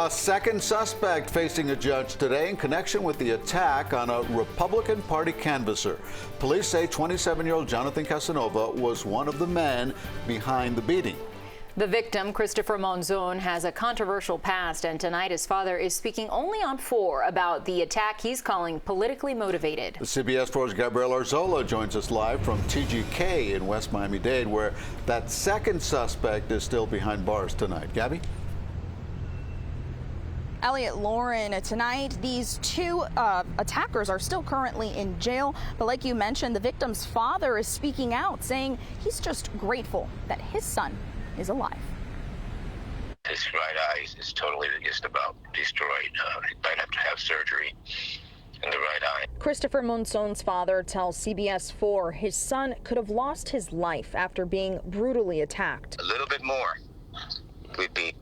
A second suspect facing a judge today in connection with the attack on a Republican Party canvasser. Police say 27-year-old Jonathan Casanova was one of the men behind the beating. The victim, Christopher Monzon, has a controversial past, and tonight his father is speaking only on 4 about the attack he's calling politically motivated. CBS 4's Gabriel Arzola joins us live from TGK in West Miami-Dade, where that second suspect is still behind bars tonight. Gabby? Elliot, Lauren, tonight these 2 attackers are still currently in jail. But like you mentioned, the victim's father is speaking out, saying he's just grateful that his son is alive. His right eye is totally just about destroyed. He might have to have surgery in the right eye. Christopher Monzon's father tells CBS 4 his son could have lost his life after being brutally attacked. A little bit more, we'd be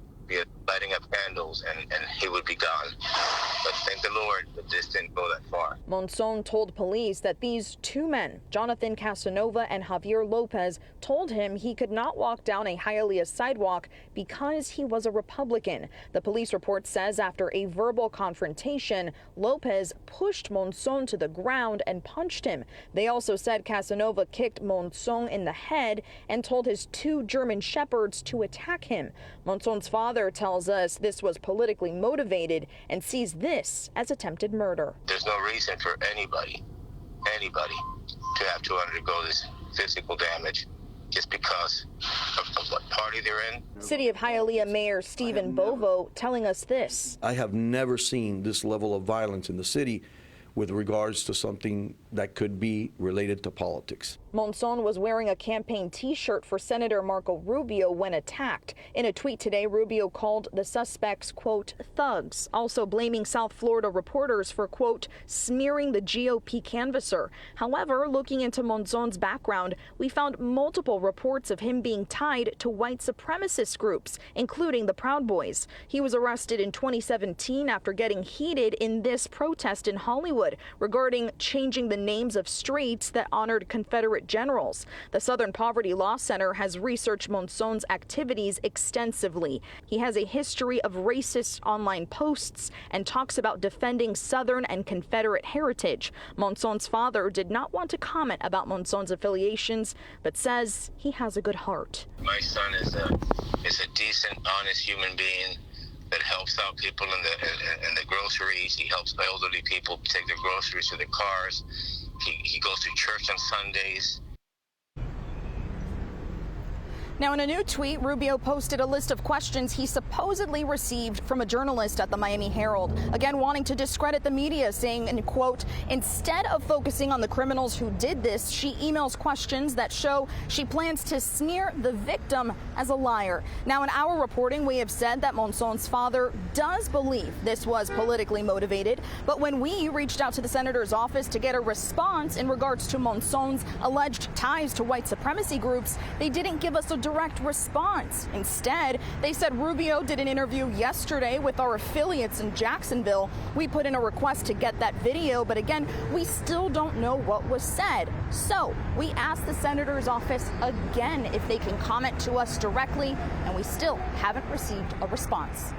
lighting up candles and he would be gone. But thank the Lord that this didn't go that far. Monzon told police that these 2 men, Jonathan Casanova and Javier Lopez, told him he could not walk down a Hialeah sidewalk because he was a Republican. The police report says after a verbal confrontation, Lopez pushed Monzon to the ground and punched him. They also said Casanova kicked Monzon in the head and told his 2 German shepherds to attack him. Monzon's father tells us this was politically motivated and sees this as attempted murder. There's no reason for anybody to have to undergo this physical damage just because of what party they're in. City of Hialeah Mayor Stephen Bovo telling us this. I have never seen this level of violence in the city with regards to something that could be related to politics. Monzon was wearing a campaign T-shirt for Senator Marco Rubio when attacked. In a tweet today, Rubio called the suspects, quote, thugs, also blaming South Florida reporters for, quote, smearing the GOP canvasser. However, looking into Monzon's background, we found multiple reports of him being tied to white supremacist groups, including the Proud Boys. He was arrested in 2017 after getting heated in this protest in Hollywood regarding changing the names of streets that honored Confederate generals. The Southern Poverty Law Center has researched Monzon's activities extensively. He has a history of racist online posts and talks about defending Southern and Confederate heritage. Monzon's father did not want to comment about Monzon's affiliations, but says he has a good heart. My son is a decent, honest human being that helps out people in the groceries. He helps elderly people take their groceries to their cars. He goes to church on Sundays. Now, in a new tweet, Rubio posted a list of questions he supposedly received from a journalist at the Miami Herald, again wanting to discredit the media, saying, and quote, instead of focusing on the criminals who did this, she emails questions that show she plans to smear the victim as a liar. Now, in our reporting, we have said that Monzon's father does believe this was politically motivated, but when we reached out to the senator's office to get a response in regards to Monzon's alleged ties to white supremacy groups, they didn't give us a direct response. Instead, they said Rubio did an interview yesterday with our affiliates in Jacksonville. We put in a request to get that video, but again, we still don't know what was said. So we asked the senator's office again if they can comment to us directly, and we still haven't received a response.